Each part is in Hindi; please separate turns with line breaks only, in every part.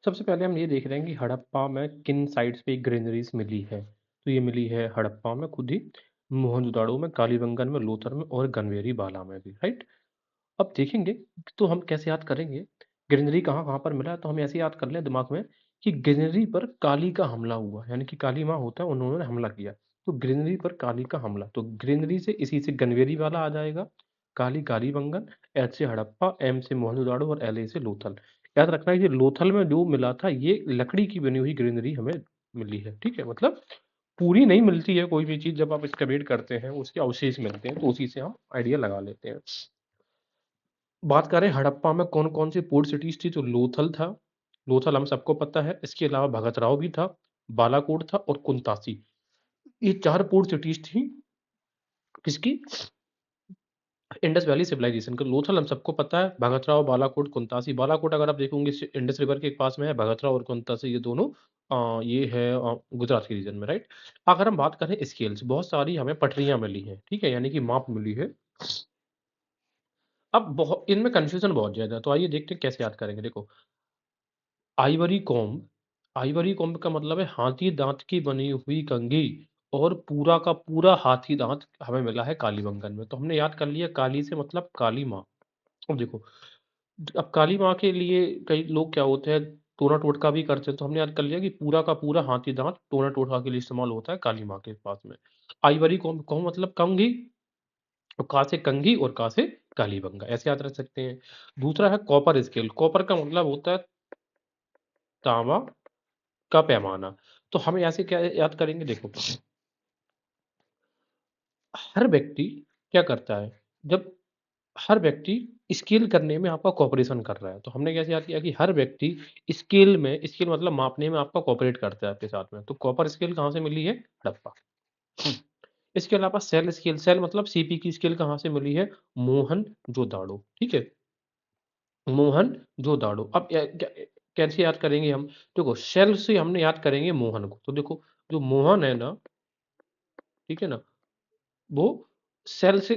सबसे पहले हम ये देख रहे हैं कि हड़प्पा में किन साइट्स पे ग्रेनरीज मिली है। तो ये मिली है हड़प्पा में खुद ही, मोहनजोदाड़ो में, कालीबंगन में, लोथल में और गनवेरी बाला में भी, राइट। अब देखेंगे तो हम कैसे याद करेंगे ग्रेनरी कहाँ कहाँ पर मिला है। तो हम ऐसे याद कर लें दिमाग में कि ग्रेनरी पर काली का हमला हुआ, यानी कि काली माँ होता है, उन्होंने हमला किया। तो ग्रेनरी पर काली का हमला, तो ग्रेनरी से इसी से गनवेरी वाला आ जाएगा, काली कालीबंगन, एच से हड़प्पा, एम से मोहनजोदाड़ो और एल ए से लोथल। याद रखना है ये लोथल में जो मिला था ये लकड़ी की बनी हुई ग्रेनरी हमें मिली है, ठीक है। मतलब पूरी नहीं मिलती है कोई भी चीज, जब आप एक्सकवेट करते हैं उसके अवशेष मिलते हैं, तो उसी से हम आइडिया लगा लेते हैं। बात करें हड़प्पा में कौन कौन सी पोर्ट सिटीज थी, तो लोथल था, लोथल हम सबको पता है। इसके अलावा भगतराव भी था, बालाकोट था और कुंतासी। ये चार पोर्ट सिटीज थी किसकी, इंडस वैली सिविलाइजेशन का। लोथल हम सबको पता है, भगतराव, बालाकोट, कुंतासी। बालाकोट अगर आप देखोगे इंडस रिवर के पास में है, भगतराव और कुंतासी ये दोनों ये है गुजरात के रीजन में, राइट। अगर हम बात करें स्केल्स, बहुत सारी हमें पटरियां मिली हैं, ठीक है, यानी कि माप मिली है। अब बहुत इनमें कंफ्यूजन बहुत ज्यादा है, तो आइए देखते हैं कैसे याद करेंगे। देखो, आइवरी कॉम्ब, आइवरी कॉम्ब का मतलब है हाथी दांत की बनी हुई कंघी, और पूरा का पूरा हाथी दांत हमें मिला है कालीबंगन में। तो हमने याद कर लिया काली से मतलब काली माँ। अब देखो, अब काली माँ के लिए कई लोग क्या होते हैं, टोना टोटका भी करते हैं, तो हमने याद कर लिया कि पूरा का पूरा हाथी दांत टोना टोटका के लिए इस्तेमाल होता है काली माँ के पास में। आइवरी कॉम्ब कॉम्ब मतलब कंघी, और का से कंघी और का से कालीबंगा, ऐसे याद रख सकते हैं। दूसरा है कॉपर स्केल, कॉपर का मतलब होता है तांबा का पैमाना। तो हम ऐसे क्या याद करेंगे, देखो, हर व्यक्ति क्या करता है, जब हर व्यक्ति स्केल करने में आपका कॉपरेशन कर रहा है, तो हमने कैसे याद किया कि हर व्यक्ति स्केल में, स्केल मतलब मापने में आपका कॉपरेट करता है आपके साथ में। तो कॉपर स्केल कहाँ से मिली है, हड़प्पा। इसके अलावा सेल स्केल, सेल मतलब सीपी की स्केल कहाँ से मिली है, मोहन जोदाड़ो, ठीक है, मोहन जोदाड़ो। अब कैसे याद करेंगे हम, देखो सेल से हमने याद करेंगे मोहन को। तो देखो, जो मोहन है ना, ठीक है ना, वो सेल से,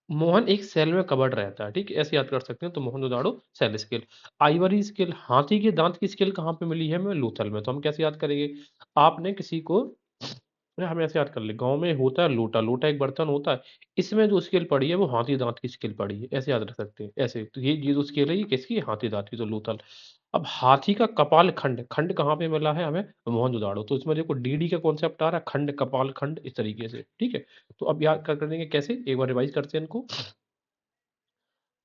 मोहन एक सेल में कवर्ड रहता है, ठीक है, ऐसे याद कर सकते हैं। तो Mohenjodaro shell scale. Ivory scale, हाथी के दांत की स्केल कहाँ पे मिली है, हमें लोथल में। तो हम कैसे याद करेंगे, आपने किसी को, अरे हम ऐसे याद कर ले, गांव में होता है लोटा, लोटा एक बर्तन होता है, इसमें जो स्केल पड़ी है वो हाथी दांत की स्केल पड़ी है, ऐसे याद रख सकते हैं। ऐसे तो ये जो स्केल है ये किसकी है, हाथी दांत की, तो लोथल। अब हाथी का कपाल खंड, खंड कहाँ पे मिला है हमें, मोहनजोदाड़ो। तो इसमें देखो डीडी का कॉन्सेप्ट आ रहा है, खंड कपाल खंड, इस तरीके से, ठीक है। तो अब याद कर देंगे कैसे, एक बार रिवाइज करते हैं इनको।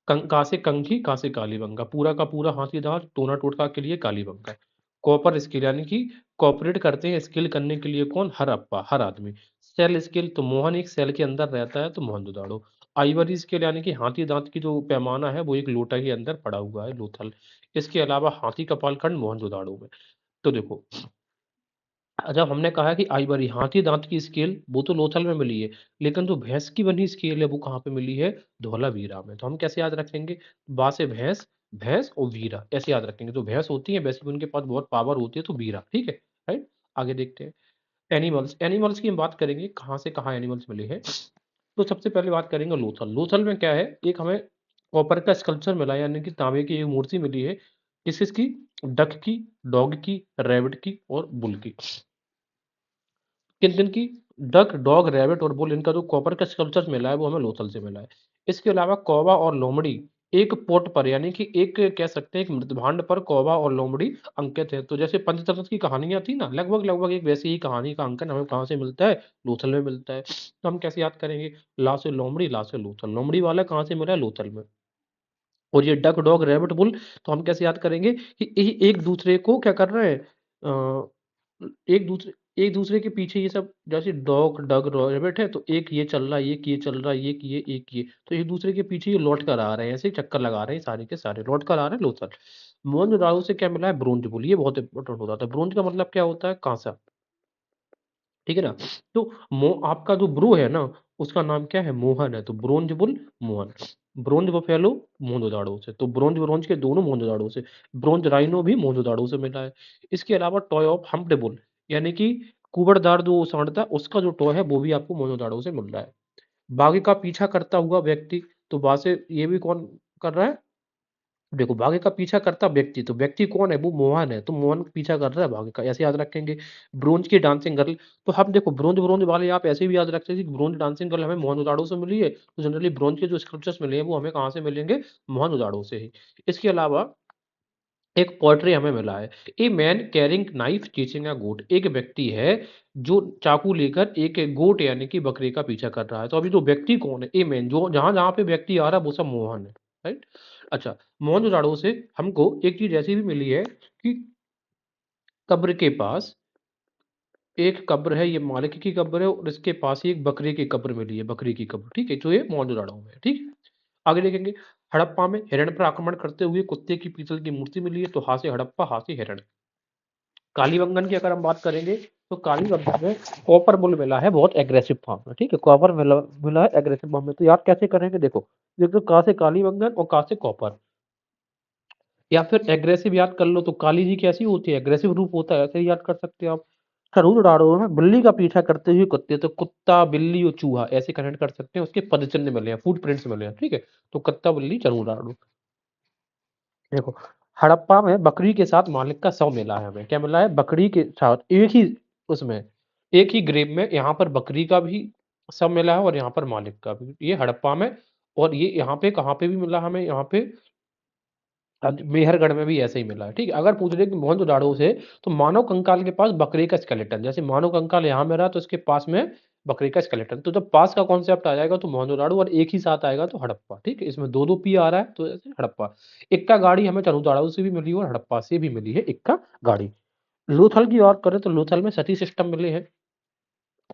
का से कंघी, का से कालीबंगा, पूरा का पूरा हाथीदार, टोना टोटका के लिए कालीबंगा। कॉपर स्किल यानी कि कॉपरेट करते हैं स्किल करने के लिए कौन, हर अप्पा, हर आदमी। सेल स्किल, तो मोहन एक सेल के अंदर रहता है, तो मोहनजोदाड़ो। आइवरी स्किल यानी कि हाथी दांत की जो पैमाना है वो एक लोटा के अंदर पड़ा हुआ है, लोथल। इसके अलावा हाथी कपाल खंड मोहनजोदाड़ो में। तो देखो, जब हमने कहा कि आइवरी हाथी दांत की स्केल वो तो लोथल में मिली है, लेकिन जो भैंस की बनी स्केल है वो कहाँ पे मिली है, धौलावीरा में। तो हम कैसे याद रखेंगे, बा से भैंस, भैंस और वीरा, ऐसे याद रखेंगे। तो भैंस होती है, वैसे भी उनके पास बहुत पावर होती है, तो वीरा, ठीक है, राइट। आगे देखते हैं एनिमल्स, एनिमल्स की हम बात करेंगे कहाँ से कहाँ एनिमल्स मिले हैं। तो सबसे पहले बात करेंगे लोथल। लोथल में क्या है, एक हमें कॉपर का स्कल्पचर मिला है, यानी कि तांबे की एक मूर्ति मिली है, किस किसकी, डक की, डॉग की, रैबिट की और बुल की। किन-किन की, डक, डॉग, रैबिट और बुल, इनका जो कॉपर का स्कल्पचर मिला है वो हमें लोथल से मिला है। इसके अलावा कौवा और लोमड़ी एक पोट पर, यानी कि एक कह सकते हैं एक मृतभांड पर कौवा और लोमड़ी अंकित है। तो जैसे पंचतंत्र की कहानियां थी ना, लगभग लगभग एक वैसी ही कहानी का अंकन हमें कहाँ से मिलता है, लोथल में मिलता है। तो हम कैसे याद करेंगे, ला से लोमड़ी, ला से लोथल, लोमड़ी वाला कहाँ से मिला है, लोथल में। और ये डक, डॉग, रैबिट, बुल, तो हम कैसे याद करेंगे कि एक दूसरे को क्या कर रहे हैं, एक दूसरे, एक दूसरे के पीछे ये सब, जैसे डॉग, डग, रैबिट है, तो एक ये चल रहा है, एक ये चल रहा है, एक ये, एक ये, तो एक दूसरे के पीछे ये लौट कर आ रहे हैं, ऐसे ही चक्कर लगा रहे हैं, सारे के सारे लौट कर आ रहे हैं, लोथल। मोहनजोदाड़ो से क्या मिला है, ब्रोंज बुल, ये बहुत इंपॉर्टेंट होता है। ब्रोंज का मतलब क्या होता है, कांसा, ठीक है ना। तो आपका जो ब्रो है ना, उसका नाम क्या है, मोहन है, तो bronze bull, Mohan. Bronze buffalo Mohenjodaro से, तो ब्रोंज ब्रोंज के दोनों मोहनजोदाड़ो से। ब्रोंज राइनो भी मोहनजोदाड़ो से मिला है। इसके अलावा टॉय ऑफ हम्प्ड बुल, यानी कि कुबड़दार जो सांड था उसका जो टॉय है वो भी आपको मोहनजोदाड़ो से मिल रहा है। बाघ का पीछा करता हुआ व्यक्ति, तो वहां से ये भी कौन कर रहा है, देखो भागे का पीछा करता व्यक्ति, तो व्यक्ति कौन है? वो मोहन है, तो मोहन पीछा कर रहा है भागे का, ऐसे याद रखेंगे। ब्रोंज की डांसिंग गर्ल, तो हम देखो ब्रोंज ब्रोंज वाले आप ऐसे भी याद रख सकते हैं कि ब्रोंज डांसिंग गर्ल हमें मोहनजोदाड़ो से मिली है, तो जनरली ब्रोंज के जो स्क्रिप्चर्स मिले हैं वो हमें कहाँ से मिलेंगे? मोहनजोदाड़ो से ही। इसके अलावा एक पोएट्री हमें मिला है, a man carrying knife chasing a goat, एक व्यक्ति है जो चाकू लेकर एक गोट यानी कि बकरे का पीछा कर रहा है। तो अभी जो व्यक्ति कौन है? ए मैन, जो जहां जहां पे व्यक्ति आ रहा है वो सब मोहन है, राइट। अच्छा, मोहनजोदाड़ो से हमको एक चीज ऐसी भी मिली है कि कब्र के पास एक कब्र है, ये मालिक की कब्र है, और इसके पास ही एक बकरे की कब्र मिली है, बकरी की कब्र, ठीक है, जो ये मोहनजोदाड़ो में है, ठीक है। आगे देखेंगे, हड़प्पा में हिरण पर आक्रमण करते हुए कुत्ते की पीतल की मूर्ति मिली है, तो हाथ से हड़प्पा, हाथ से हिरण। कालीबंगन की अगर हम बात करेंगे, तो कालीबंगन में कॉपर बुल मिला है बहुत एग्रेसिव फॉर्म में, ठीक है, कॉपर मिला है एग्रेसिव फॉर्म में। तो याद कैसे करेंगे? देखो, देखो कहाँ से कालीबंगन और कहाँ से कॉपर, या फिर एग्रेसिव याद कर लो, तो काली जी कैसी होती है? एग्रेसिव रूप होता है, ऐसे ही याद कर सकते हो आप। खरूद उड़ाड़ो में बिल्ली का पीछा करते हुए कुत्ते, तो कुत्ता बिल्ली और चूहा ऐसे कनेक्ट कर सकते हैं, उसके पदचिन्ह मिले हैं, फुट प्रिंट्स मिले हैं, ठीक है। तो कुत्ता बिल्ली चरू उड़ाड़ू। देखो, हड़प्पा में बकरी के साथ मालिक का शव मिला है, हमें क्या मिला है? बकरी के साथ एक ही उसमें, एक ही ग्रेव में यहाँ पर बकरी का भी शव मिला है और यहाँ पर मालिक का भी, ये हड़प्पा में। और ये यहाँ पे कहाँ पे भी मिला हमें? यहाँ पे मेहरगढ़ में भी ऐसे ही मिला है, ठीक है। अगर पूछ रहे कि मोहनजोदाड़ो से, तो मानव कंकाल के पास बकरी का स्केलेटन, जैसे मानव कंकाल यहाँ में रहा तो इसके पास में बकरी का स्केलेटन, तो जब पास का कॉन्सेप्ट आ जाएगा तो मोहनजोदाड़ो, और एक ही साथ आएगा तो हड़प्पा, ठीक है। इसमें दो दो पी आ रहा है तो ऐसे हड़प्पा। इक्का गाड़ी हमें चंद्रदाड़ो से भी मिली है और हड़प्पा से भी मिली है, इक्का गाड़ी। लोथल की बात करें तो लोथल में सती सिस्टम मिले हैं,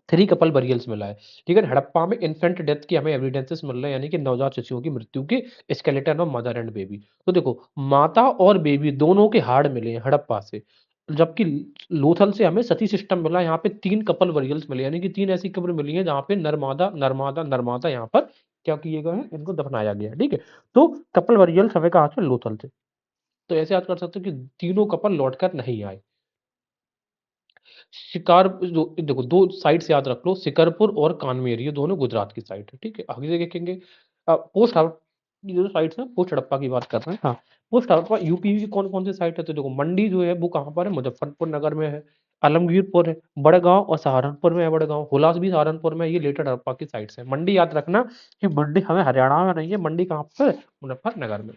थ्री कपल बरियल्स मिला है, ठीक है। हड़प्पा में इन्फेंट डेथ की हमें एविडेंसेस मिल रहे हैं, यानी कि नवजात शिशुओं की मृत्यु के skeleton of mother and baby. तो देखो, माता और बेबी दोनों के हाड़ मिले हैं हड़प्पा से, जबकि लोथल से हमें सती सिस्टम मिला है। यहाँ पे तीन कपल बरियल्स मिले, यानी कि तीन ऐसी कब्र मिली है जहाँ पे नरमादा नरमादा नरमादा यहाँ पर क्या किए गए हैं? इनको दफनाया गया है, ठीक है। तो कपल बरियल्स हमें कहाँ से? लोथल से। तो ऐसे याद कर सकते हो कि तीनों कपल लौटकर नहीं आए। शिकार जो देखो, दो साइट्स याद रख लो, शिकरपुर और कानमेर, ये दोनों गुजरात की साइट है, ठीक है। आगे देखेंगे पोस्ट हड़प, ये जो साइट्स है पोस्ट हड़प्पा की बात कर रहे हैं, हाँ। पोस्ट हड़प्पा यूपी की कौन कौन सी साइट है? तो देखो, मंडी जो है वो कहाँ पर है? मुजफ्फरपुर नगर में है। आलमगीरपुर है, बड़गांव और सहारनपुर में है, बड़गांव हुलास भी सहारनपुर में है। ये लेटेड हड़प्पा की साइट्स है। मंडी याद रखना कि मंडी हमें हरियाणा में नहीं है, मंडी कहाँ पर है? मुजफ्फरनगर में।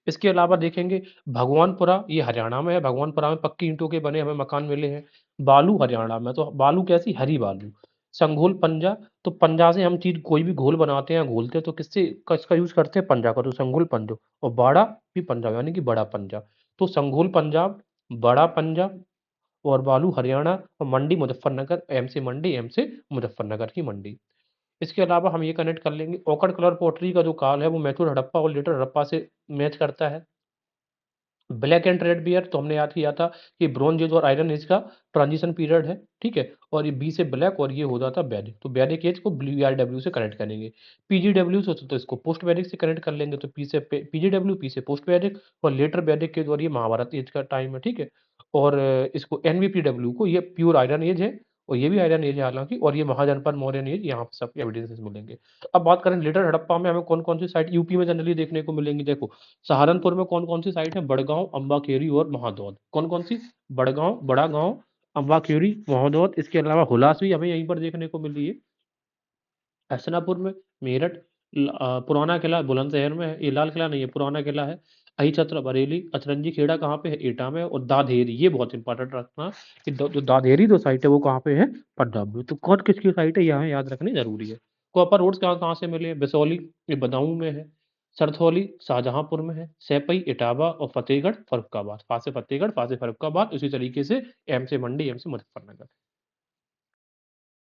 इसके अलावा देखेंगे, भगवानपुरा, ये हरियाणा में है, भगवानपुरा में पक्की ईंटों के बने हमें मकान मिले हैं। बालू हरियाणा में, तो बालू कैसी? हरी बालू। संघोल पंजा, तो पंजा से हम चीज कोई भी घोल बनाते हैं, घोलते हैं, तो किससे किसका यूज करते हैं? पंजा का, तो संघोल पंजो। और बाड़ा भी पंजाब, यानी कि बड़ा पंजाब। तो संघोल पंजाब, बड़ा पंजाब और बालू हरियाणा, और मंडी मुजफ्फरनगर, एम से मंडी, एम से मुजफ्फरनगर की मंडी। इसके अलावा हम ये कनेक्ट कर लेंगे, ओकड़ कलर पोट्री का जो काल है वो मैथुर हड़प्पा और लेटर हड़प्पा से मैच करता है। ब्लैक एंड रेड बियर, तो हमने याद किया था कि ब्रॉन्ज एज और आयरन एज का ट्रांजिशन पीरियड है, ठीक है। और ये बी से ब्लैक और ये हो जाता वैदिक, तो वैदिक एज को ब्लू आर डब्ल्यू से कनेक्ट करेंगे। पीजीडब्ल्यू से तो इसको पोस्ट वैदिक से कनेक्ट कर लेंगे, तो पी से पीजीडब्ल्यू, पी से पोस्ट वैदिक, और लेटर वैदिक के द्वारा ये महाभारत एज का टाइम है, ठीक है। और इसको एनवीपीडब्ल्यू को, ये प्योर आयरन एज है, और ये भी आयरन एज है हालांकि, और ये महाजनपद मौर्यन एज, यहाँ पे सब एविडेंसेस मिलेंगे। अब बात करें लेटर हड़प्पा में हमें कौन कौन सी साइट यूपी में जनरली देखने को मिलेंगी, देखो। सहारनपुर में कौन कौन सी साइट है? बड़गांव, अम्बाखेरी और महादौद। कौन कौन सी? बड़गांव, बड़ा गांव, अम्बाखेरी, महादौद। इसके अलावा हुलास भी हमें यहीं पर देखने को मिली है। हसनापुर में, मेरठ, पुराना किला बुलंदशहर में है, ये लाल किला नहीं है, पुराना किला है। अही छत्र बरेली, अचरंजी खेड़ा कहाँ पे है? एटा में। और दाधेरी, ये बहुत इंपॉर्टेंट रखना कि जो दाधेरी जो साइट है वो कहाँ पे है? पंजाब में। तो कौन किसकी साइट है यहाँ याद रखनी जरूरी है। कॉपर रोड्स कहाँ कहाँ से मिले हैं? बिसौली, ये बदायूं में है। सरथौली शाहजहांपुर में है। सैपई इटावा और फतेहगढ़ फर्रुखाबाद, फासे फतेहगढ़, फासे फर्रुखाबाद, उसी तरीके से एम से मंडी, एम से मुजफ्फरनगर।